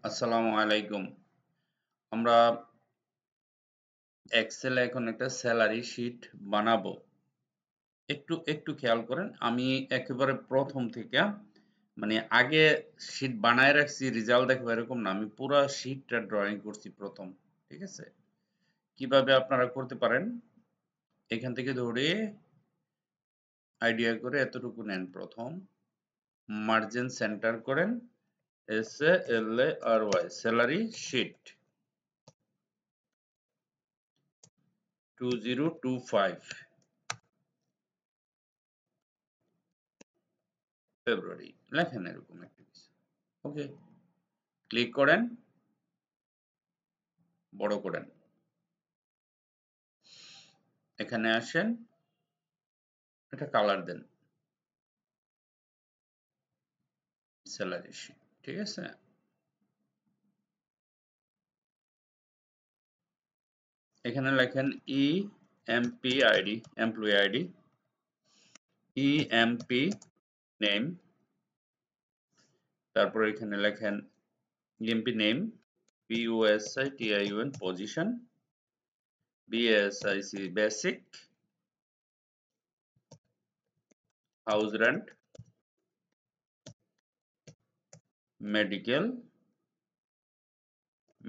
আসসালামু আলাইকুম। আমরা এক্সেলে এখন একটা স্যালারি শিট বানাবো। একটু খেয়াল করেন। আমি একেবারে প্রথম থেকে মানে আগে শিট বানায় রাখছি, রেজাল্ট দেখবো এরকম না। আমি পুরা শিটটা ড্রয়িং করছি প্রথম। ঠিক আছে? কিভাবে আপনারা করতে পারেন? এখান থেকে ধরে আইডিয়া করে এতটুকু নেন প্রথম। মার্জিন সেন্টার করেন। SALARY স্যালারি শিট 2025 ফেব্রুয়ারি লেখেন এরকম একটা কিছু। ওকে, ক্লিক করেন, বড় করেন, এখানে আসেন, এটা কালার দেন, স্যালারি শিট। ঠিক আছে? এখানে লেখেন EMP ID, employee ID, EMP name, তারপর এখানে লেখেন EMP name, POSITION position, BASIC basic, house rent, medical,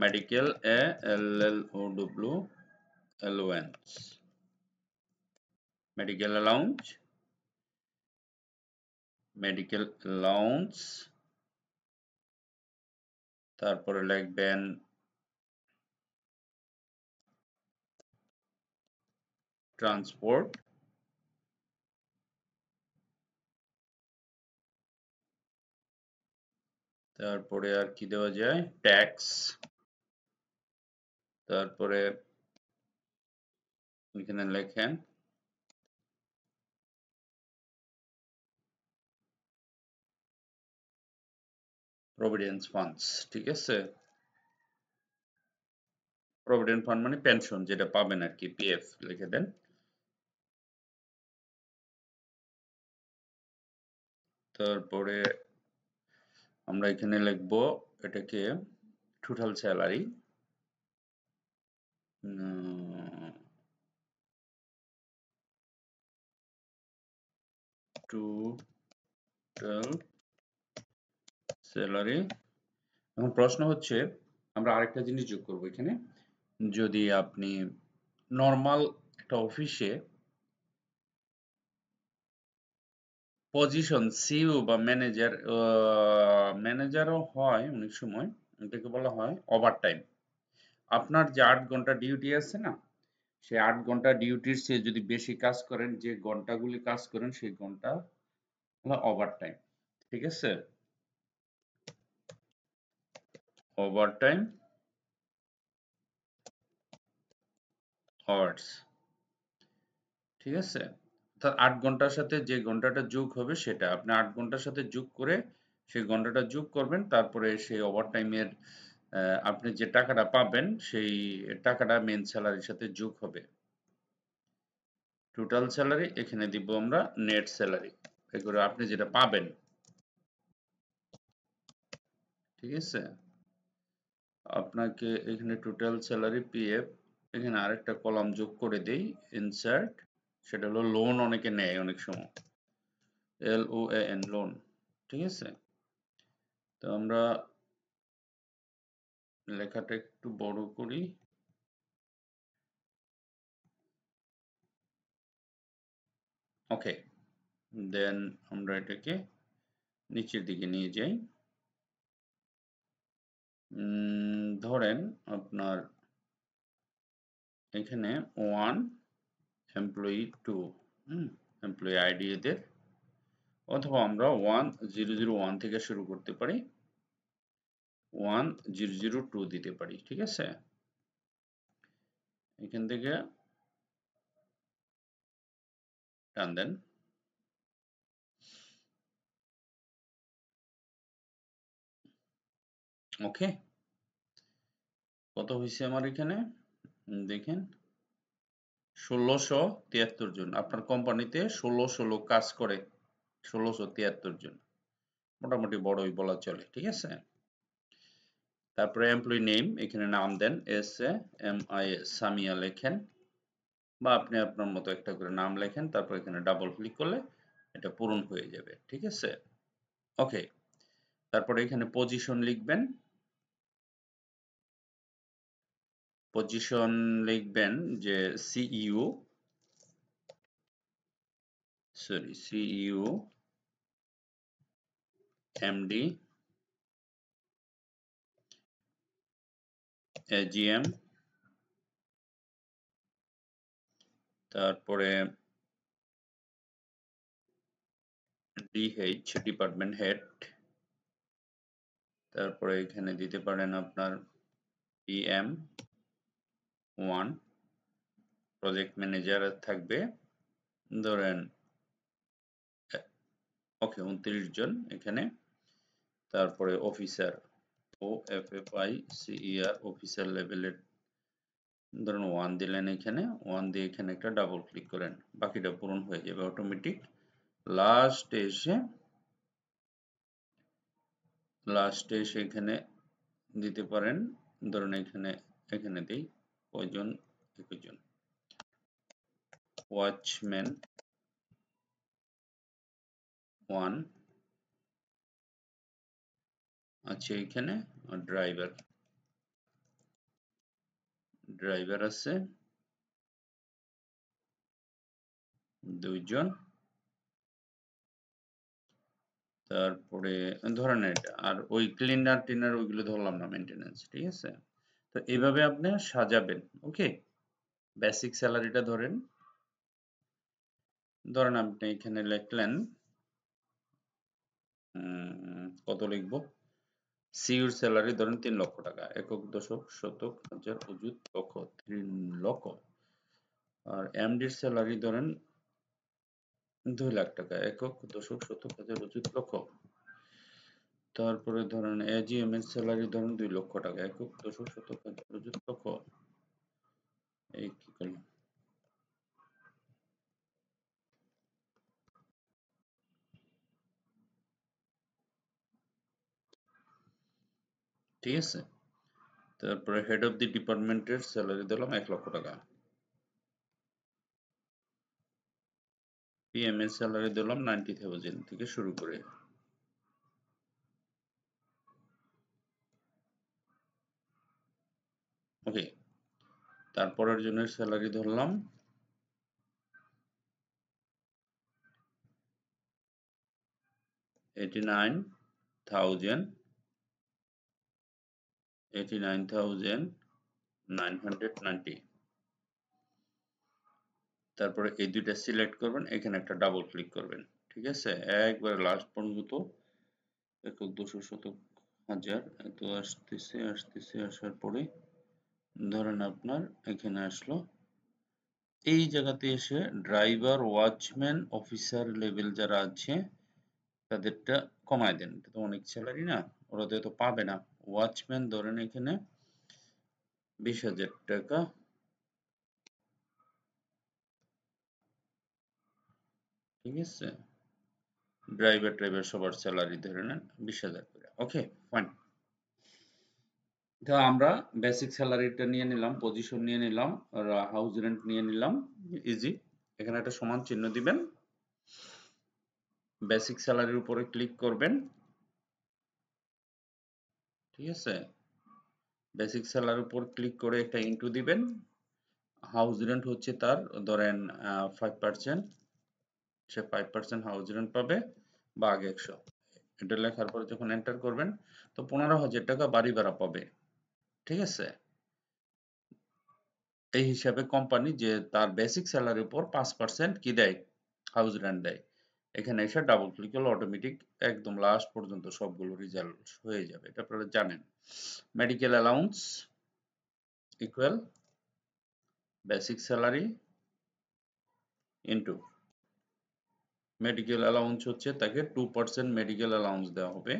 medical ALLOW allowance, medical allowance, medical allowance, তারপরে লিখবেন ট্রান্সপোর্ট, তারপরে আর কি দেওয়া যায়, ট্যাক্স, তারপরে এখানে লেখেন প্রভিডেন্স ফান্ডস। ঠিক আছে? প্রভিডেন্ট ফান্ড মানে পেনশন যেটা পাবেন আর কি, PF লিখে দেন। তারপরে আমরা এখানে লিখব এটাকে টোটাল স্যালারি, টোটাল স্যালারি। এখন প্রশ্ন হচ্ছে আমরা আরেকটা জিনিস যোগ করব এখানে। যদি আপনি নর্মাল একটা অফিসে পজিশন সিইও বা ম্যানেজার, ম্যানেজারও হয় অনেক সময়, এটাকে বলা হয় ওভারটাইম। আপনার যে 8 ঘন্টা ডিউটি আছে না, সেই 8 ঘন্টা ডিউটির চেয়ে যদি বেশি কাজ করেন, যে ঘন্টাগুলি কাজ করেন সেই ঘন্টা হলো ওভারটাইম। ঠিক আছে? Overtime hours. ঠিক আছে? অর্থাৎ 8 ঘন্টার সাথে যে ঘন্টাটা যোগ হবে সেটা আপনি 8 ঘন্টার সাথে যোগ করে সেই ঘন্টাটা যোগ করবেন, তারপরে সেই ওভারটাইমের আপনি যে টাকাটা পাবেন সেই টাকাটা মেন স্যালারির সাথে যোগ হবে। টোটাল স্যালারি এখানে দিব আমরা নেট স্যালারি, এগুলো আপনি যেটা পাবেন। ঠিক আছে? আপনাকে এখানে টোটাল স্যালারি PF, এখানে আরেকটা কলাম যোগ করে দেই, ইনসার্ট। সেটা হলো লোন, অনেকে নেয় অনেক সময়, LOAN লোন। ঠিক আছে? তো আমরা লেখাটা একটু বড় করি। ওকে, দেন আমরা এটাকে নিচের দিকে নিয়ে যাই। ধরেন আপনার এখানে 1 এমপ্লয়ি 2, এমপ্লয়ি আইডি এদের, অথবা আমরা 1001 থেকে শুরু করতে পারি, 1002 দিতে পারি। ঠিক আছে? এখান থেকে টান দেন। ওকে, কত হয়েছে আমার এখানে দেখেন, 1673 জন। আপনার কোম্পানিতে 1600 লোক কাজ করে, 1673 জন, মোটামুটি বড়ই বলা চলে। ঠিক আছে? তারপরে এমপ্লয়ি নেম, এখানে নাম দেন, SAMI সামিয়া লেখেন, বা আপনি আপনার মতো একটা করে নাম লেখেন, তারপর এখানে ডাবল ক্লিক করলে এটা পূরণ হয়ে যাবে। ঠিক আছে, ওকে। তারপরে এখানে পজিশন লিখবেন, পজিশন লিখবেন যে সিইও, এমডি, এজিএম, তারপরে ডিএইচ ডিপার্টমেন্ট হেড, তারপরে এখানে দিতে পারেন আপনার PM 1, প্রজেক্ট ম্যানেজার থাকবে ধরেন ওকে 29 জন এখানে। তারপরে অফিসার, OFFICER, অফিসার লেভেলের ধরুন 1 দিলেন, এখানে 1 দিয়ে এখানে একটা ডাবল ক্লিক করেন, বাকিটা পূরণ হয়ে যাবে অটোমেটিক। লাস্টে এসে এখানে দিতে পারেন, ধরুন এখানে দিই কয়জন, 21 জন। ওয়াচম্যান 1 আছে এখানে, ড্রাইভার আছে 2 জন। তারপরে ধরেন এটা, আর ওই ক্লিনার টিনার ওইগুলো ধরলাম না, মেনটেনেন্স। ঠিক আছে, তো এইভাবে আপনি সাজাবেন। ওকে, বেসিক স্যালারিটা ধরেন আপনি এখানে লিখলেন কত লিখবো, সিইউর স্যালারি ধরেন 3 লক্ষ টাকা, একক দশক শতক হাজার অযুত লক্ষ 3 লক্ষ। আর এমডির স্যালারি ধরেন 2 লাখ টাকা, একক দশক শতক হাজার অযুত লক্ষ। তারপরে ধরেন এজিএম এর স্যালারি ধরেন 2 লক্ষ টাকা, একক দশক শতক হাজার অযুত লক্ষ। এই কি করলাম, ঠিক আছে। তারপরে হেড অফ দি ডিপার্টমেন্টের স্যালারি দিলাম 1 লক্ষ টাকা, পিএম এর স্যালারি দিলাম 90,000 থেকে শুরু করে। ওকে, তারপরের জনের স্যালারি ধরলাম 89,990। তারপরে এই দুইটা সিলেক্ট করবেন, এখানে একটা ডাবল ক্লিক করবেন। ঠিক আছে, একবারে লাস্ট পর্যন্ত একক দশক শতক হাজার এত আসার পরে ধরেন আপনার এখানে আসলো, এই জায়গাতে এসে ড্রাইভার, ওয়াচম্যান, অফিসার লেভেল যারা আছে তাদেরটা কমায় দেন, এটা তো অনেক স্যালারি না, ওরা তো এত পাবে না। ওয়াচম্যান ধরেন এখানে 20,000 টাকা, ঠিক আছে। ড্রাইভার সবার স্যালারি ধরে নেন 20,000 করে। ওকে, ফাইন। তো আমরা বেসিক স্যালারিটা নিয়ে নিলাম, পজিশন নিয়ে নিলাম, আর হাউস রেন্ট নিয়ে নিলাম, ইজি। এখানে একটা সমান চিহ্ন দিবেন, বেসিক স্যালারির উপরে ক্লিক করবেন। ঠিক আছে, বেসিক স্যালারির উপর ক্লিক করে একটা ইনটু দিবেন। হাউস রেন্ট হচ্ছে তার ধরেন 5%, সে 5% হাউস রেন্ট পাবে, বা আগে 100। এটা লেখার পরে যখন এন্টার করবেন তো 15,000 টাকা বাড়ি ভাড়া পাবে। ঠিক আছে, এই হিসাবে কোম্পানি যে তার বেসিক স্যালারির উপর 5% কি দেয়, হাউস রেন্ট দেয়। এখানে এসে ডাবল ক্লিক করলে অটোমেটিক একদম লাস্ট পর্যন্ত সবগুলো রেজাল্ট হয়ে যাবে, এটা আপনারা জানেন। Medical allowance equal basic salary into medical allowance হচ্ছে তাকে 2% মেডিকেল অ্যালাউন্স দেওয়া হবে,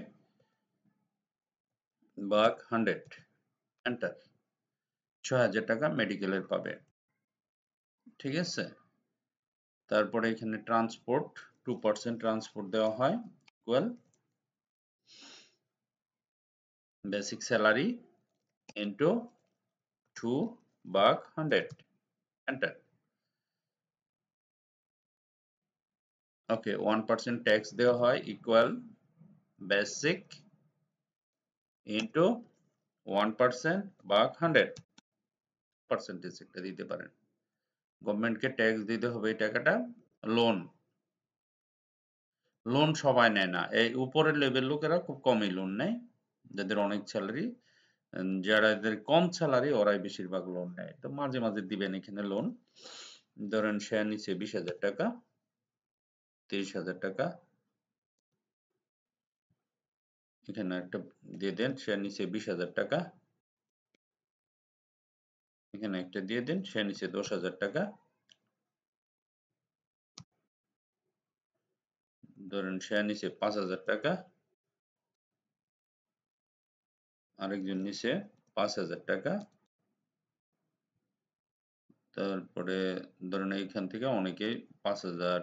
ভাগ 100, এন্টার। 6,000 টাকা মেডিকেলের পাবে। ঠিক আছে, তারপরে এখানে ট্রান্সপোর্ট 2% ট্রান্সপোর্ট দেওয়া হয়, ইকুয়াল বেসিক স্যালারি into 2 ভাগ 100 এন্টার। ওকে 1% ট্যাক্স দেওয়া হয় ইকুয়াল বেসিক ইন্টু 1% ভাগ 100 পার্সেন্টেজ একটা দিতে পারেন। গভর্নমেন্টকে ট্যাক্স দিতে হবে এই টাকাটা। লোন লোন সবাই নেয় না, এই উপরের লেভেল লোকেরা খুব কমই লোন নেয়, যাদের অনেক স্যালারি, যাদের কম স্যালারি ওরাই বেশিরভাগ লোন নেয়। তো মাঝে মাঝে দিবেন এখানে লোন। ধরেন সে নিচে 20,000 টাকা, 30,000 টাকা, এখানে একটা দিয়ে দেন, সে নিচে 20,000 টাকা, এখানে একটা দিয়ে দেন, সে নিচে 10,000 টাকা, ধরেন সে নিচে 5,000 টাকা, আরেকজন নিচে 5,000 টাকা, তারপরে ধরেন এইখান থেকে অনেকেই 5,000,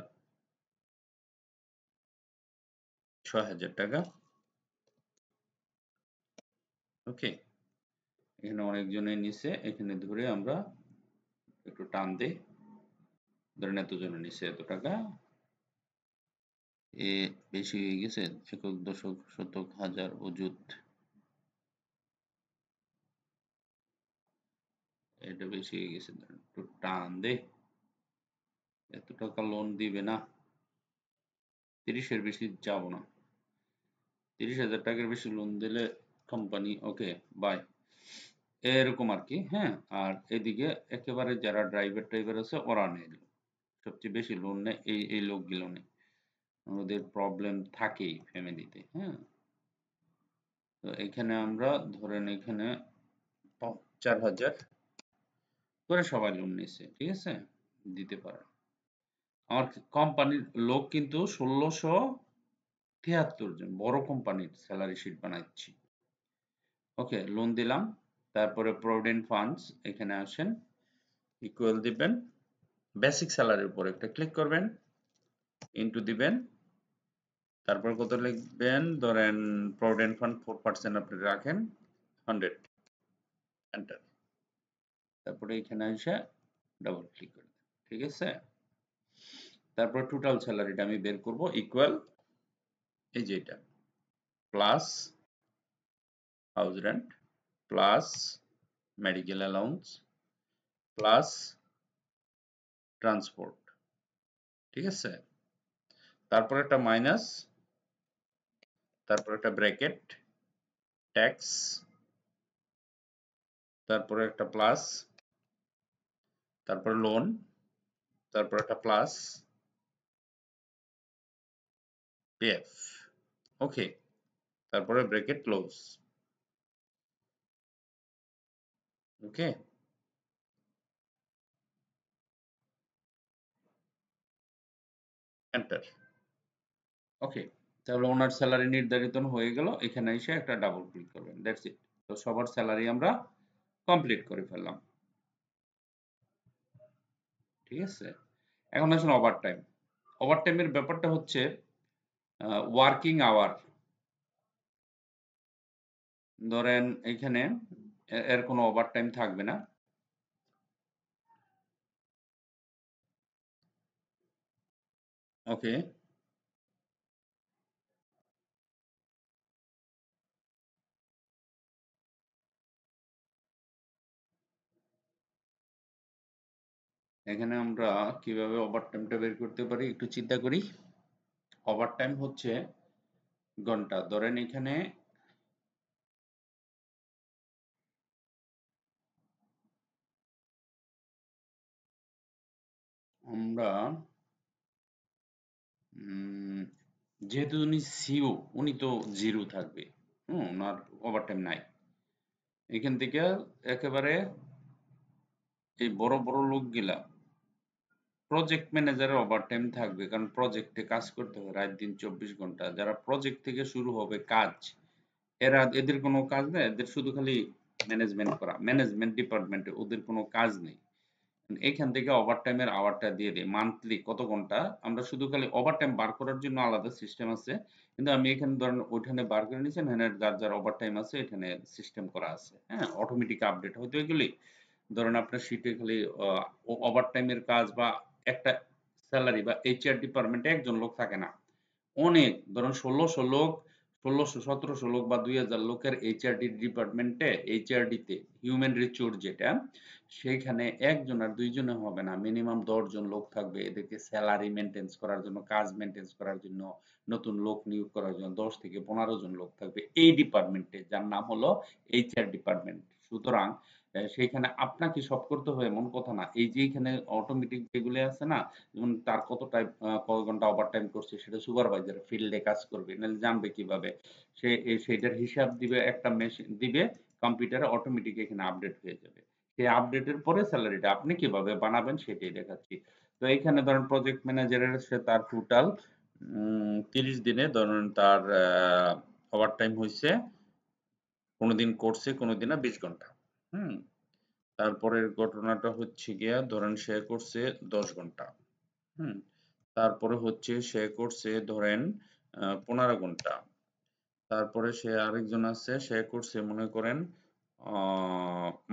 6,000 টাকা। ওকে, এখানে অনেকজনের নিচে, এখানে ধরে আমরা একটু টান দিই, ধরেন এতজনের নিচে এত টাকা, এ বেশি হয়ে গেছে, একক দশক শতক হাজার অযুত, এটা বেশি হয়ে গেছে, ধরেন একটু টান দে, এত টাকা লোন দিবে না, 30-এর বেশি যাব না, 30,000 টাকার বেশি লোন দিলে কোম্পানি ওকে বাই, এরকম আর কি। হ্যাঁ, আর এদিকে একেবারে যারা ড্রাইভার টাইভার আছে ওরা নেই, সবচেয়ে বেশি লোন নেয় এই এই লোকগুলো নেই, ওদের প্রবলেম থাকেই ফ্যামিলিতে। হ্যাঁ, তো এখানে আমরা ধরেন এখানে 4,000 করে সবাই লোন নিচ্ছে, ঠিক আছে, দিতে পারে। আমার কোম্পানির লোক কিন্তু 1673 জন, বড় কোম্পানির স্যালারি শিট বানাচ্ছি। ওকে, লোন দিলাম, তারপরে প্রভিডেন্ট ফান্ডস, এখানে আসেন, ইকুয়াল দিবেন, বেসিক স্যালারির উপর একটা ক্লিক করবেন, ইনটু দিবেন, তারপর কত লিখবেন, ধরেন প্রভিডেন্ট ফান্ড 4% আপনি রাখেন, 100 এন্টার। তারপরে এখানে এসে ডাবল ক্লিক করে দেন, ঠিক আছে। তারপর টোটাল স্যালারিটা আমি বের করব, ইকুয়াল এই যে এটা plus house rent plus medical allowance plus transport, ঠিক আছে। তারপর একটা মাইনাস, তারপর একটা ব্র্যাকেট ট্যাক্স, তারপরে একটা প্লাস, তারপর লোন, তারপর একটা প্লাস পিএফ। ওকে, তারপরে bracket close. Okay, enter. Okay, তাহলে ওনার স্যালারি নির্ধারিত হয়ে গেল, এখানে এসে একটা ডাবল ক্লিক করবেন, দ্যাটস ইট। তো সবার স্যালারি আমরা কমপ্লিট করে ফেললাম, ঠিক আছে। এখন আসুন ওভারটাইম। ওভারটাইমের ব্যাপারটা হচ্ছে ওয়ার্কিং আওয়ার, ধরেন এখানে এর কোনো ওভারটাইম থাকবে না। ওকে, এখানে আমরা কিভাবে ওভারটাইমটা বের করতে পারি একটু চিন্তা করি। ওভারটাইম হচ্ছে ঘন্টা, ধরেন এখানে আমরা যেহেতু উনি সিও, উনি তো জিরো থাকবে, ওনার ওভারটাইম নাই। এখান থেকে একেবারে এই বড় বড় লোকগুলা, প্রজেক্ট ম্যানেজারের ওভারটাইম থাকবে, কারণ প্রজেক্টে কাজ করতে হয় রাত দিন 24 ঘন্টা। যারা প্রজেক্ট থেকে শুরু হবে কাজ, এদের কোনো কাজ নেই, এদের শুধু খালি ম্যানেজমেন্ট করা, ম্যানেজমেন্ট ডিপার্টমেন্টে ওদের কোনো কাজ নেই। এখান থেকে ওভারটাইমের আওয়ারটা দিয়ে দিই মান্থলি কত ঘন্টা। আমরা শুধু খালি ওভারটাইম বার করার জন্য আলাদা সিস্টেম আছে, কিন্তু আমি এখানে ধরেন ওইখানে বার করে নিয়েছি, এখানে যার যার ওভারটাইম আছে এখানে সিস্টেম করা আছে। হ্যাঁ, অটোমেটিক আপডেট হয়তো এগুলি ধরেন আপনার শিটে খালি ওভারটাইমের কাজ বা একটা স্যালারি বা এইচআর ডিপার্টমেন্টে একজন লোক থাকে না, অনেক ধরুন ১৬০০ লোক, ১৬০০ ১৭০০ লোক বা ২০০০ লোকের এইচআরডি ডিপার্টমেন্টে, এইচআরডিতে হিউম্যান রিসোর্স যেটা, সেইখানে একজন আর দুইজনে হবে না, মিনিমাম ১০ জন লোক থাকবে এদেরকে স্যালারি মেনটেন্স করার জন্য, কাজ মেনটেন্স করার জন্য, নতুন লোক নিয়োগ করার জন্য ১০ থেকে ১৫ জন লোক থাকবে এই ডিপার্টমেন্টে, যার নাম হলো এইচআর ডিপার্টমেন্ট। সুতরাং সেইখানে আপনাকে সব করতে হবে এমন কথা না। এই যে এখানে অটোমেটিক যেগুলো আছে না, যেমন তার কত টাইম কয় ঘন্টা ওভারটাইম করছে সেটা সুপারভাইজার ফিল্ডে কাজ করবে, নাহলে জানবে কিভাবে? সে সেটার হিসাব দিবে, একটা মেশিন দিবে কম্পিউটারে, অটোমেটিক এখানে আপডেট হয়ে যাবে। সেই আপডেটের পরে স্যালারিটা আপনি কিভাবে বানাবেন সেটাই দেখাচ্ছি। তো এখানে ধরেন প্রজেক্ট ম্যানেজারের সে তার টোটাল ৩০ দিনে ধরুন তার ওভারটাইম হইছে, কোনোদিন করছে কোনোদিন ২০ ঘন্টা। হুম, তারপরের ঘটনাটা হচ্ছে গিয়া ধরেন সে করছে ১০ ঘন্টা। হুম, তারপরে হচ্ছে সে করছে ধরেন ১৫ ঘন্টা। তারপরে সে আরেকজন আছে, সে করছে মনে করেন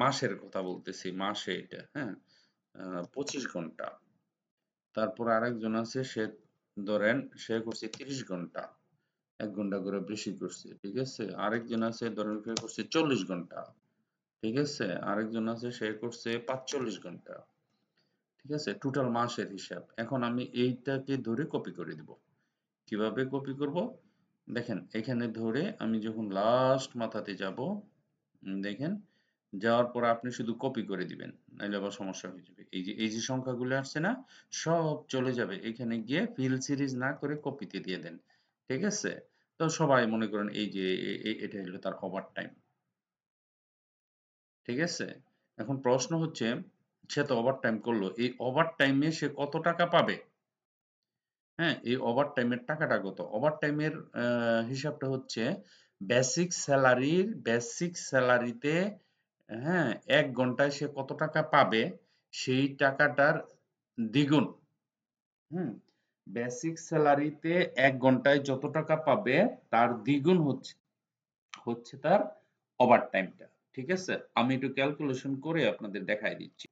মাসের কথা বলতেছি, মাসে এটা, হ্যাঁ, ২৫ ঘন্টা। তারপর আরেকজন আছে, সে ধরেন সে করছে ৩০ ঘন্টা, ১ ঘন্টা করে বেশি করছে, ঠিক আছে। আরেকজন আছে ধরেন সে করছে ৪০ ঘন্টা, ঠিক আছে। আরেকজন আছে সে করছে ৪৫ ঘন্টা, ঠিক আছে। টোটাল মাসের হিসাব। এখন আমি এইটাকে ধরে কপি করে দিব। কিভাবে কপি করব? দেখেন এখানে ধরে আমি যখন লাস্ট মাথাতে যাব, দেখেন যাওয়ার পর আপনি শুধু কপি করে দিবেন, নাহলে আবার সমস্যা হয়ে যাবে। এই যে সংখ্যাগুলো আসছে না, সব চলে যাবে এখানে গিয়ে, ফিল সিরিজ না করে কপিতে দিয়ে দেন, ঠিক আছে। তো সবাই মনে করেন এই যে এটা হলো তার ওভার টাইম, ঠিক আছে। এখন প্রশ্ন হচ্ছে, সে তো ওভার টাইম করলো, এই ওভার টাইমে সে কত টাকা পাবে? হ্যাঁ, এই ওভারটাইমের টাকাটা কত? ওভারটাইমের হিসাবটা হচ্ছে বেসিক স্যালারিতে, হ্যাঁ, ১ ঘন্টায় সে কত টাকা পাবে সেই টাকাটার দ্বিগুণ। হুম, বেসিক স্যালারিতে ১ ঘন্টায় যত টাকা পাবে তার দ্বিগুণ হচ্ছে হচ্ছে তার ওভারটাইমটা। ঠিক আছে? আমি একটু ক্যালকুলেশন করে আপনাদের দেখাই দিচ্ছি।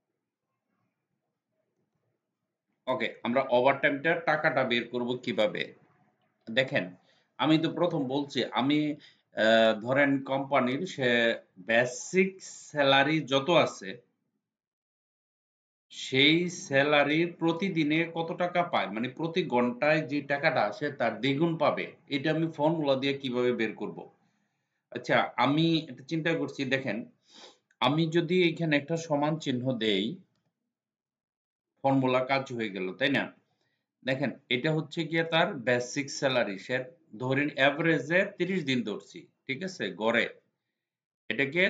ওকে, আমরা ওভারটাইমটার টাকাটা বের করব কিভাবে? দেখেন, আমি তো প্রথম বলছি, আমি ধরেন কোম্পানির সে বেসিক স্যালারি যত আছে সেই স্যালারি প্রতিদিনে কত টাকা পায়, মানে প্রতি ঘন্টায় যে টাকাটা আসে তার দ্বিগুণ পাবে, এটা আমি ফর্মুলা দিয়ে কিভাবে বের করব? আচ্ছা, আমি এটা চিন্তা করছি, দেখেন আমি যদি এখানে একটা সমান চিহ্ন দেই, ফর্মুলা কাজ হয়ে গেল, তাই না? দেখেন এটা হচ্ছে গিয়ে তার বেসিক স্যালারি, সে ধরেন এভারেজে ৩০ দিন ধরছি, ঠিক আছে, গড়ে এটাকে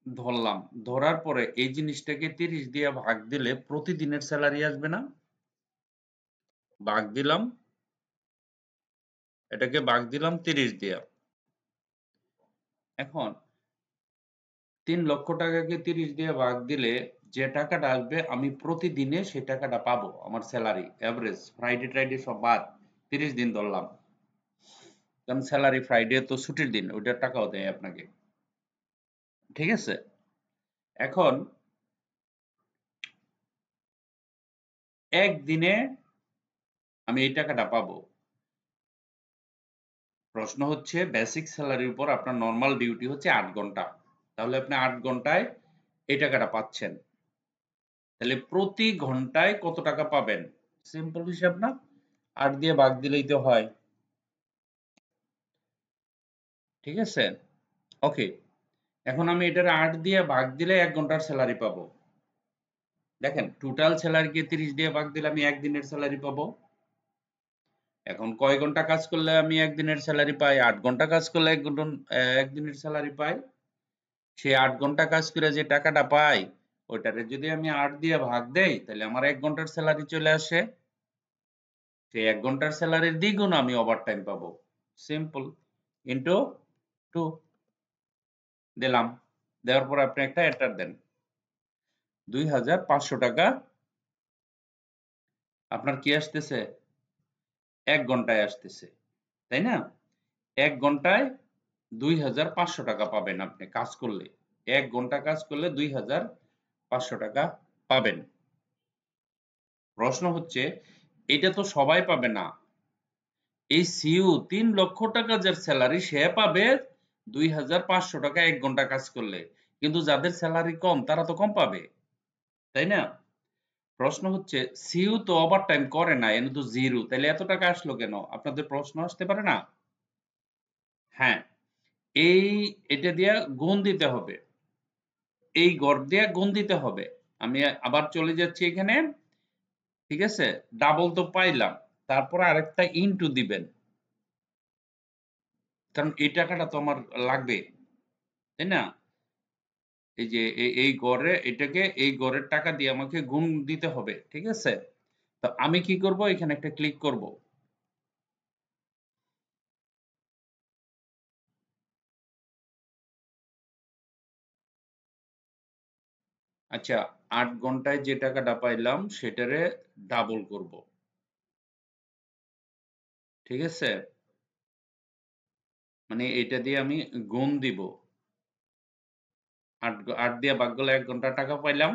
ধরলাম। ধরার পরে এই জিনিসটাকে ৩০ দিয়ে ভাগ দিলে প্রতিদিনের স্যালারি আসবে না? ভাগ দিলাম, এটাকে ভাগ দিলাম ৩০ দিয়ে। এখন ৩ লক্ষ টাকাকে ৩০ দিয়ে ভাগ দিলে যে টাকাটা আসবে আমি প্রতিদিনে সেই টাকাটা পাবো, আমার স্যালারি এভারেজ, ফ্রাইডে ট্রাইডে সব বাদ ৩০ দিন ধরলাম, কারণ স্যালারি ফ্রাইডে তো ছুটির দিন, ওইটার টাকাও দেয় আপনাকে, ঠিক আছে। এখন একদিনে আমি এই টাকাটা পাবো। প্রশ্ন হচ্ছে বেসিক স্যালারির উপর আপনার নরমাল ডিউটি হচ্ছে ৮ ঘন্টা, তাহলে আপনি ৮ ঘন্টায় এই টাকাটা পাচ্ছেন, তাহলে প্রতি ঘন্টায় কত টাকা পাবেন? সিম্পল হিসাব না? ৮ দিয়ে ভাগ দিলেই তো হয়, ঠিক আছে। ওকে, এখন আমি এটার ৮ দিয়ে ভাগ দিলে ১ ঘন্টার স্যালারি পাবো। দেখেন টোটাল স্যালারিকে ৩০ দিয়ে ভাগ দিলে আমি একদিনের স্যালারি পাবো। এখন কয় ঘন্টা কাজ করলে আমি একদিনের স্যালারি পাই? ৮ ঘন্টা কাজ করলে একদিনের স্যালারি পাই। সে ৮ ঘন্টা কাজ করে যে টাকাটা পাই, ওইটারে যদি আমি ৮ দিয়ে ভাগ দেই তাহলে আমার ১ ঘন্টার স্যালারি চলে আসে। সেই ১ ঘন্টার স্যালারির দ্বিগুণ আমি ওভারটাইম পাবো। সিম্পল, ইনটু 2 দিলাম। দেওয়ার পর আপনি একটা এন্টার দেন। ২৫০০ টাকা আপনার কি আসতেছে? ১ ঘন্টায় আসতেছে। তাই না? ১ ঘন্টায় ২,৫০০ টাকা পাবেন আপনি কাজ করলে। ১ ঘন্টা কাজ করলে ২,৫০০ টাকা পাবেন। প্রশ্ন হচ্ছে এটা তো সবাই পাবে না। এই সিইও ৩ লক্ষ টাকা যার স্যালারি সে পাবে ২,৫০০ টাকা ১ ঘন্টা কাজ করলে। কিন্তু যাদের স্যালারি কম তারা তো কম পাবে। তাই না? প্রশ্ন হচ্ছে সিইও তো ওভারটাইম করে না, এনে তো জিরো। তাহলে এত টাকা আসলো কেন? আপনাদের প্রশ্ন আসতে পারে না? হ্যাঁ, এই এটা দিয়া গুণ দিতে হবে। এই গড় দিয়া গুণ দিতে হবে। আমি আবার চলে যাচ্ছি এখানে। ঠিক আছে? ডাবল তো পাইলাম। তারপরে আরেকটা ইনটু দিবেন। কারণ এই টাকাটা তো আমার লাগবে। তাই না? এই যে এই গড়ে এটাকে এই গড়ের টাকা দিয়ে আমাকে গুণ দিতে হবে। ঠিক আছে? তো আমি কি করব? এখানে একটা ক্লিক করব। আচ্ছা, ৮ ঘন্টায় যে টাকাটা পাইলাম সেটারে ডাবল করব। ঠিক আছে? মানে এটা দিয়ে আমি গুণ দিব। ৮ দিয়ে ভাগ করলে ১ ঘন্টা টাকা পাইলাম।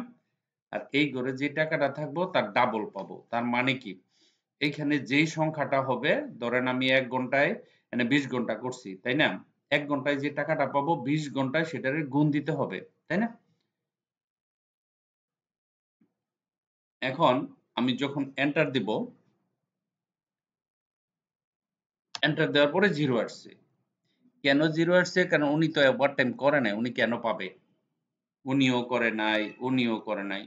আর এই ঘরে যে টাকাটা থাকবো তার ডাবল পাবো। তার মানে কি? এইখানে যেই সংখ্যাটা হবে, ধরেন আমি ১ ঘন্টায় ২০ ঘন্টা করছি, তাই না? ১ ঘন্টায় যে টাকাটা পাবো ২০ ঘন্টায় সেটারে গুণ দিতে হবে। তাই না? এখন আমি যখন এন্টার দিব, এন্টার দেওয়ার পরে 0 আসছে। কেন 0 আসছে? কারণ উনি তো ওভারটাইম করে নাই। উনি কেন পাবে? উনিও করে নাই, উনিও করে নাই।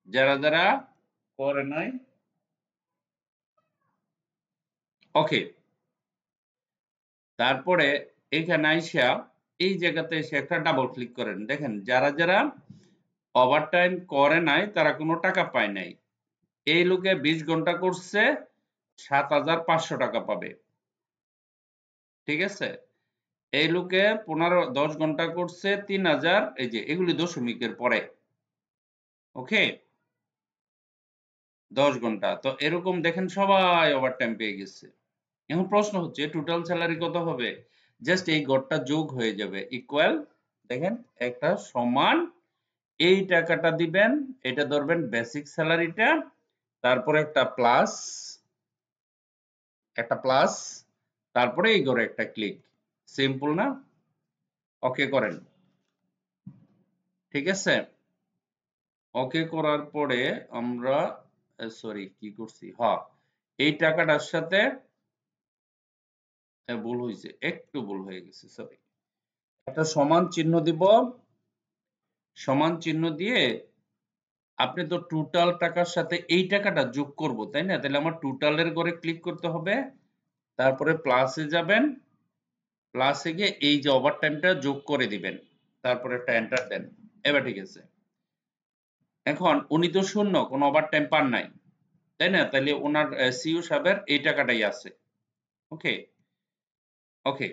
যারা করে নাই, ওকে। তারপরে এখানে আইসা এই জায়গাতে এসে একটা ডাবল ক্লিক করেন। দেখেন যারা ওভারটাইম করে নাই তারা কোনো টাকা পায় নাই। এই লোকে ২০ ঘন্টা করছে, ৭,৫০০ টাকা পাবে। ঠিক আছে? এই লোকে ১৫-১০ ঘন্টা করছে ৩,০০০, এই যে এগুলি দশমিকের পরে। ওকে? ১০ ঘন্টা। তো এরকম দেখেন সবাই ওভারটাইম পেয়ে গেছে। এখন প্রশ্ন হচ্ছে টোটাল স্যালারি কত হবে? জাস্ট এই গড়টা যোগ হয়ে যাবে। ইকুয়াল, দেখেন একটা সমান এই টাকাটা দিবেন, এটা ধরবেন বেসিক স্যালারিটা, তারপরে একটা প্লাস, তারপরে এই ঘরে একটা ক্লিক। সিম্পল না? ওকে করেন। ঠিক আছে? ওকে করার পরে আমরা সরি কি করছি? হ্যাঁ, এই টাকাটার সাথে ভুল হয়েছে, একটু ভুল হয়ে গেছে, সরি। একটা সমান চিহ্ন দিব। সমান চিহ্ন দিয়ে আপনি তো টোটাল টাকার সাথে এই টাকাটা যোগ করব, তাই না? তাহলে আমার টোটালের ঘরে ক্লিক করতে হবে, তারপরে প্লাসে যাবেন, প্লাসে গিয়ে এই যে ওভারটাইমটা যোগ করে দিবেন, তারপরে একটা এন্টার দেন। এবার ঠিক আছে। এখন উনি তো শূন্য, কোনো ওভারটাইম পান নাই, তাই না? তাহলে ওনার সিইও সাহেবের এই টাকাটাই আছে। ওকে, ওকে।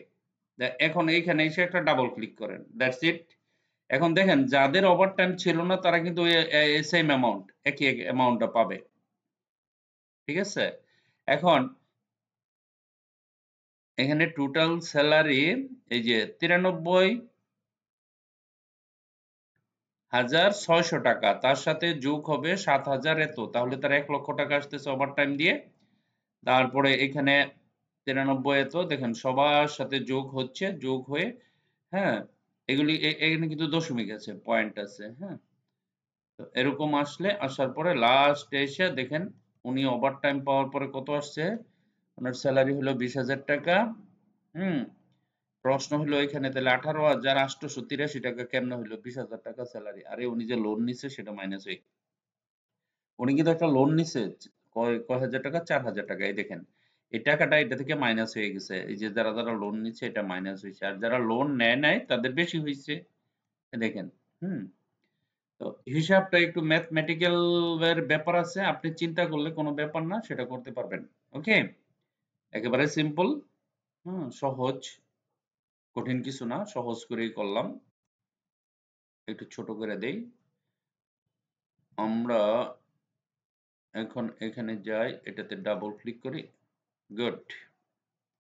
এখন এইখানে এসে একটা ডাবল ক্লিক করেন, দ্যাটস ইট। এখন দেখেন যাদের ওভারটাইম ছিল না তারা কিন্তু সেম অ্যামাউন্ট, একই অ্যামাউন্টটা পাবে। ঠিক আছে? এখন এখানে টোটাল স্যালারি এই যে ৯৩,৬০০ টাকা, তার সাথে যোগ হবে ৭,০০০ এত, তাহলে তার ১ লক্ষ টাকা আসতেছে ওভারটাইম দিয়ে। তারপরে এখানে ৯৩ এত, দেখেন সবার সাথে যোগ হচ্ছে, যোগ হয়ে, হ্যাঁ, এগুলি এখানে কিন্তু দশমিক আছে, পয়েন্ট আছে, হ্যাঁ। তো এরকম আসার পরে লাস্টে এসে দেখেন উনি ওভারটাইম পাওয়ার পরে কত আসছে? ওনার স্যালারি হলো ২০,০০০ টাকা। হুম। প্রশ্ন হলো এখানে তাহলে ১৮,৮৮৩ টাকা কেমনে হইলো ২০,০০০ টাকা স্যালারি? আরে উনি যে লোন নিছে সেটা মাইনাস হয়ে, উনি কিন্তু একটা লোন নিছে, কয় হাজার টাকা? ৪,০০০ টাকা। এই দেখেন এই টাকাটা এটা থেকে মাইনাস হয়ে গেছে। এই যে যারা লোন নিচ্ছে এটা মাইনাস হইছে। আর যারা লোন নেয় নাই তাদের বেশি হইছে। দেখেন, হুম। তো হিসাবটা একটু ম্যাথমেটিক্যাল এর ব্যাপার আছে। আপনি চিন্তা করলে কোনো ব্যাপার না, সেটা করতে পারবেন। ওকে? একেবারে সিম্পল, হুম, সহজ, কঠিন কিছু না, সহজ করেই করলাম। একটু ছোট করে দেই। আমরা এখন এখানে যাই, এটাতে ডাবল ক্লিক করি। গুড।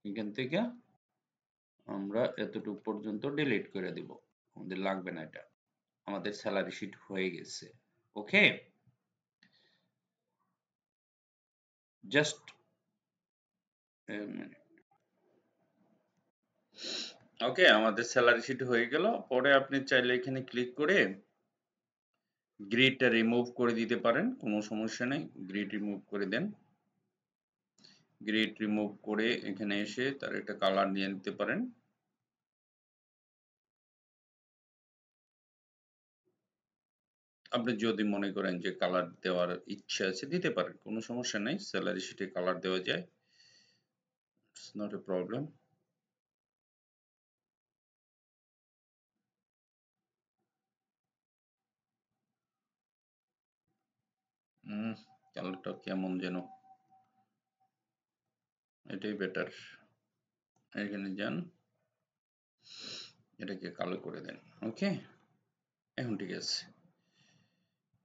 এখান থেকে আমরা এতটুকু পর্যন্ত ডিলিট করে দিব, আমাদের লাগবে না এটা। আমাদের স্যালারি শিট হয়ে গেছে। ওকে, জাস্ট ওকে, আমাদের স্যালারি শিট হয়ে গেল। পরে আপনি চাইলে এখানে ক্লিক করে গ্রিডটা রিমুভ করে দিতে পারেন, কোনো সমস্যা নেই। গ্রিড রিমুভ করে দেন। গ্রিড রিমুভ করে এখানে এসে তার একটা কালার নিয়ে নিতে পারেন। আপনি যদি মনে করেন যে কালার দেওয়ার ইচ্ছা আছে দিতে পারেন, কোনো সমস্যা নেই। স্যালারি শিটে কালার দেওয়া যায়, ইটস নট এ প্রবলেম। কালারটা কেমন যেন, এটাই বেটার। এখানে যান, এটাকে কালো করে দেন। ওকে, এখন ঠিক আছে,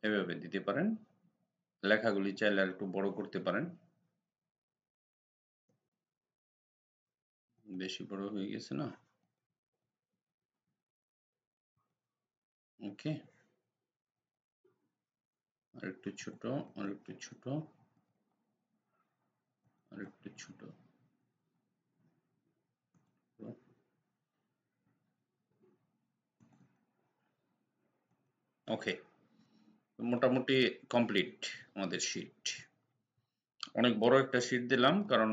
এভাবে দিতে পারেন। লেখাগুলি চাইলে আর একটু বড় করতে পারেন। বেশি বড় হয়ে গেছে না? ওকে, আর একটু ছোট, আর একটু ছোট, আর একটু ছোট। ওকে, মোটামুটি কমপ্লিট আমাদের শিট। অনেক বড় একটা শিট দিলাম, কারণ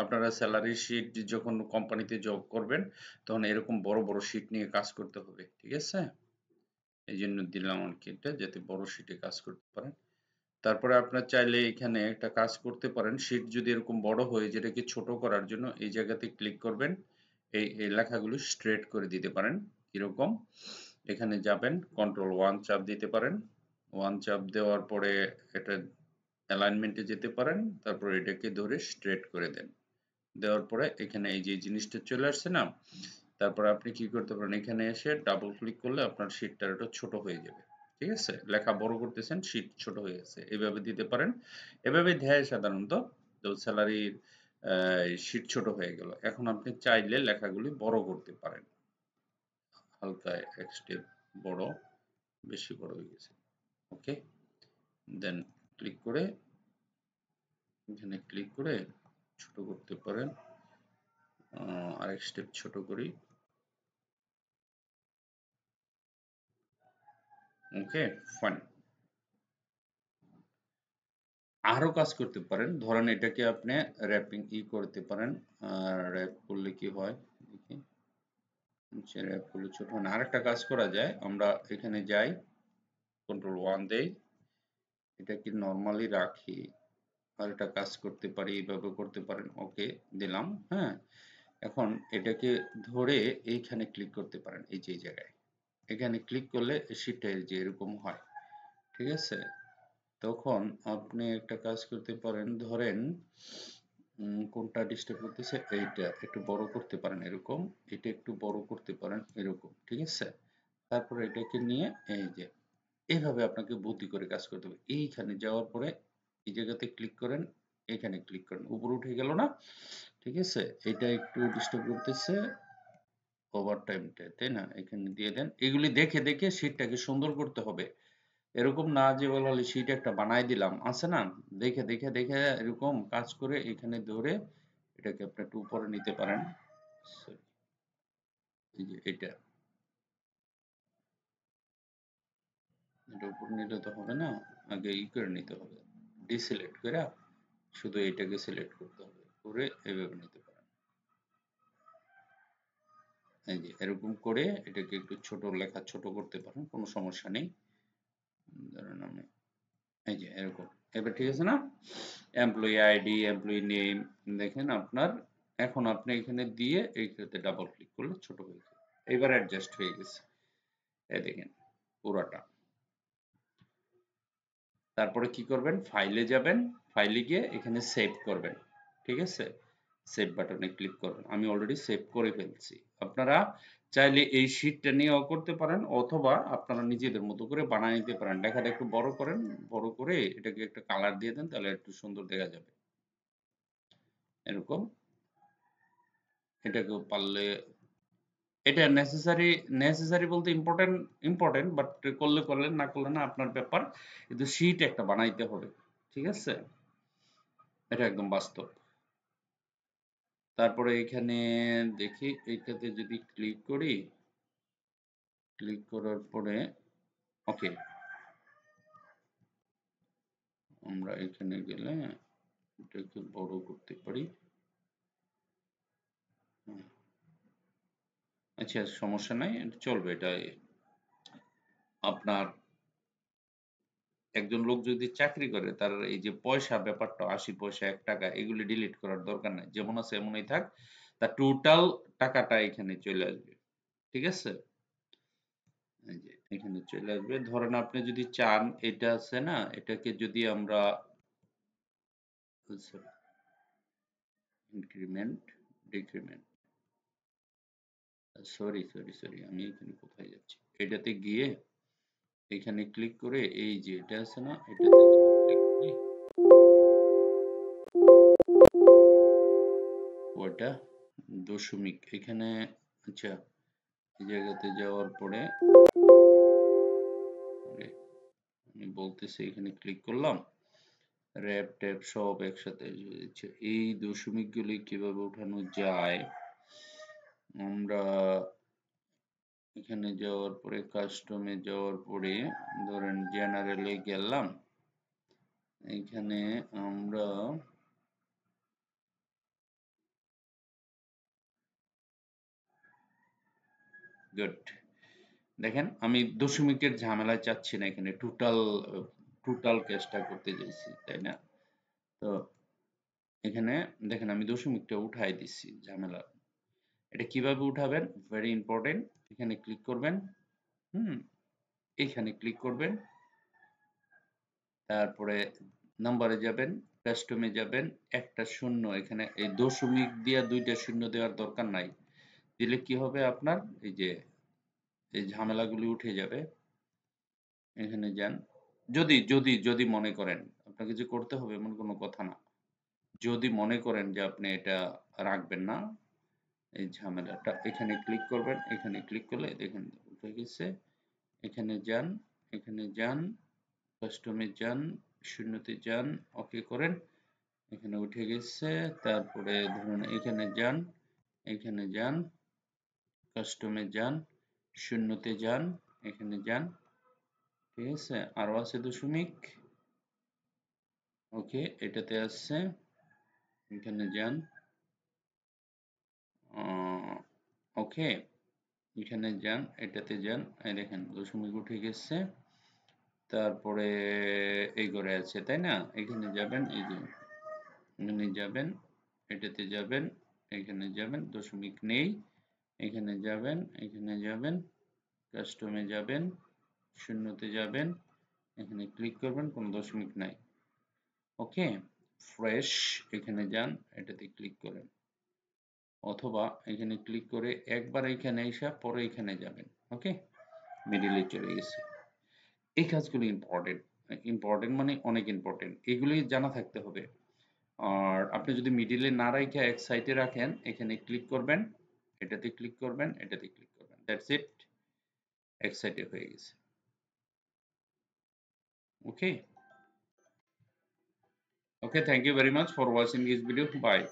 আপনারা স্যালারি শিট যখন কোম্পানিতে জব করবেন তখন এরকম বড় বড় শিট নিয়ে কাজ করতে হবে, ঠিক আছে? এই জন্য দিলাম আর কি, এটা যাতে বড় শিটে কাজ করতে পারেন। তারপরে আপনার চাইলে এখানে একটা কাজ করতে পারেন, শিট যদি এরকম বড় হয় যেটাকে ছোট করার জন্য এই জায়গাতে ক্লিক করবেন, এই লেখাগুলো স্ট্রেট করে দিতে পারেন। কিরকম, এখানে যাবেন, কন্ট্রোল 1 চাপ দিতে পারেন। 1 চাপ দেওয়ার পরে এটা অ্যালাইনমেন্টে যেতে পারেন, তারপর এটাকে ধরে স্ট্রেট করে দেন। দেওয়ার পরে এখানে এই যে জিনিসটা চলে আসছে না, তারপরে আপনি কি করতে পারেন, এখানে এসে ডাবল ক্লিক করলে আপনার শিটটা একটু ছোট হয়ে যাবে। ঠিক আছে, লেখা বড় করতেছেন, শিট ছোট হয়ে গেছে, এভাবে দিতে পারেন। এভাবে দেয় সাধারণত। তো স্যালারির শিট ছোট হয়ে গেল, এখন আপনি চাইলে লেখাগুলি বড় করতে পারেন। হালকা এক স্টেপ বড়, বেশি বড় হয়ে গেছে। ওকে, দেন ক্লিক করে এখানে ক্লিক করে ছোট করতে পারেন। আরেক স্টেপ ছোট করি। ওকে, ফাইন। আরো কাজ করতে পারেন, ধরেন এটাকে আপনি র্যাপিং করতে পারেন। র্যাপ করলে কি হয় দেখি, র্যাপ করলে ছোট হয় না। আরেকটা কাজ করা যায়, আমরা এখানে যাই, কন্ট্রোল 1 দেই, এটাকে নর্মালি রাখি, আর একটা কাজ করতে পারি, এইভাবে করতে পারেন। ওকে, দিলাম। হ্যাঁ, এখন এটাকে ধরে এইখানে ক্লিক করতে পারেন, এই যে এই জায়গায় এখানে ক্লিক করলে শীটটা যে এরকম হয়। ঠিক আছে, তখন আপনি একটা কাজ করতে পারেন, ধরেন কোনটা ডিস্টার্ব করতেছে, এইটা একটু বড় করতে পারেন এরকম, এটা একটু বড় করতে পারেন এরকম। ঠিক আছে, তারপরে এটাকে নিয়ে এই যে এইভাবে আপনাকে বুদ্ধি করে কাজ করতে হবে। এইখানে যাওয়ার পরে এই জায়গাতে ক্লিক করেন, এখানে ক্লিক করেন, উপরে উঠে গেল না? ঠিক আছে, এটা একটু ডিস্টার্ব করতেছে, ওভার টাইমটা, তাই না? এখানে দিয়ে দেন। এগুলি দেখে দেখে শীটটাকে সুন্দর করতে হবে। এরকম না যে বলা হলে শীট একটা বানাই দিলাম, আছে না? দেখে দেখে দেখে এরকম কাজ করে এখানে ধরে এটাকে আপনি একটু উপরে নিতে পারেন। Sorry, এই যে এটা, এটা উপরে নিলে তো হবে না, আগে করে নিতে হবে, ডিসিলেক্ট করে শুধু এটাকে সিলেক্ট করতে হবে, করে এভাবে নিতে পারেন। এই যে এরকম করে এটাকে একটু ছোট, লেখা ছোট করতে পারেন, কোনো সমস্যা নেই। ধরেন আমি এই যে এরকম, এবার ঠিক আছে না? এমপ্লয়ি আইডি, এমপ্লয়ি নেম, দেখেন আপনার, এখন আপনি এখানে দিয়ে এইটাতে ডাবল ক্লিক করলে ছোট হয়ে যাবে। এবার অ্যাডজাস্ট হয়ে গেছে, এই দেখেন পুরাটা। তারপরে কি করবেন, ফাইলে যাবেন, ফাইলে গিয়ে এখানে সেভ করবেন। ঠিক আছে, সেভ বাটনে ক্লিক করবেন, আমি অলরেডি সেভ করে ফেলছি। আপনারা চাইলে এই শীটটা নিয়েও করতে পারেন অথবা আপনারা নিজেদের মতো করে বানিয়ে নিতে পারেন। লেখাটা একটু বড় করেন, বড় করে এটাকে একটা কালার দিয়ে দেন, তাহলে একটু সুন্দর দেখা যাবে। এরকম এটাকেও পারলে, এটা নেসেসারি বলতে ইম্পর্টেন্ট, বাট করলে করলেন, না করলে না, আপনার ব্যাপার। কিন্তু শীট একটা বানাইতে হবে, ঠিক আছে? এটা একদম বাস্তব। তারপরে এখানে দেখি, এইটাতে যদি ক্লিক করি, ক্লিক করার পরে ওকে, আমরা এখানে গেলে এটাকে বড় করতে পারি। হুম, আচ্ছা সমস্যা নাই, এটা চলবে। এটা আপনার একজন লোক যদি চাকরি করে, তার এই যে পয়সা ব্যাপারটা, ৮০ পয়সা ১ টাকা, এগুলি ডিলিট করার দরকার নাই। যেমন আছে এমনই থাক, তার টোটাল টাকাটা এখানে চলে আসবে, ঠিক আছে? এই যে এখানে চলে আসবে। ধরেন আপনি যদি চান, এটা আছে না, এটাকে যদি আমরা ইনক্রিমেন্ট, ডিক্রিমেন্ট, সরি, আমি এখানে কোথায় যাচ্ছি, এটাতে গিয়ে এখানে ক্লিক করে, এই যে এটা আছে না, এটাতে যদি ক্লিক করি, ওটা দশমিক এখানে, আচ্ছা এই জায়গাতে যাওয়ার পরে, আরে, আমি বলতেছি এখানে ক্লিক করলাম, র‍্যাপ ট্যাপ সব একসাথে। আচ্ছা, এই দশমিকগুলি কিভাবে উঠানো যায়, আমরা এখানে যাওয়ার পরে, কাস্টমে যাওয়ার পরে, ধরেন জেনারেলে গেলাম, এখানে আমরা গুড, দেখেন আমি দশমিকের ঝামেলায় চাচ্ছি না, এখানে টোটাল কেসটা করতে চাইছি, তাই না? তো এখানে দেখেন আমি দশমিকটা উঠাই দিচ্ছি, ঝামেলা। এটা কিভাবে উঠাবেন, ভেরি ইম্পর্টেন্ট। এখানে ক্লিক করবেন, হুম, এখানে ক্লিক করবেন, তারপরে নাম্বারে যাবেন, কাস্টমে যাবেন, একটা শূন্য, এখানে এই দশমিক দিয়া দুইটা শূন্য দেওয়ার দরকার নাই। দিলে কি হবে আপনার, এই যে এই ঝামেলাগুলি উঠে যাবে। এখানে যান, যদি মনে করেন আপনাকে যে করতে হবে এমন কোনো কথা না। যদি মনে করেন যে আপনি এটা রাখবেন না, এই ঝামেলাটা, এখানে ক্লিক করবেন, এখানে ক্লিক করলে দেখেন উঠে গেছে। এখানে যান, এখানে যান, কাস্টমে যান, শূন্যতে যান, ওকে করেন, এখানে উঠে গেছে। তারপরে ধরুন এখানে যান, এখানে যান, কাস্টমে যান, শূন্যতে যান, এখানে যান, ঠিক আছে? আরো আছে দশমিক, ওকে, এটাতে আসছে, এখানে যান, ওকে, এখানে যান, এটাতে যান, এই দেখেন দশমিক উঠে গেছে। তারপরে এই ঘরে আছে, তাই না? এখানে যাবেন, এই যে এখানে যাবেন, এটাতে যাবেন, এখানে যাবেন, দশমিক নেই, এখানে যাবেন, এখানে যাবেন, কাস্টমে যাবেন, শূন্যতে যাবেন, এখানে ক্লিক করবেন, কোনো দশমিক নাই, ওকে। ফ্রেশ, এখানে যান, এটাতে ক্লিক করেন, অথবা এখানে ক্লিক করে একবার এখানে এসে পরে এখানে যাবেন, ওকে, মিডিলে চলে গেছে। এই কাজগুলো ইম্পর্টেন্ট মানে অনেক ইম্পর্টেন্ট, এগুলি জানা থাকতে হবে। আর আপনি যদি মিডিলে না রাখে এক সাইডে রাখেন, এখানে ক্লিক করবেন, এটাতে ক্লিক করবেন, এটাতে ক্লিক করবেন, দ্যাটস ইট, এক সাইডে হয়ে গেছে, ওকে। Okay, thank you very much for watching this video. Bye.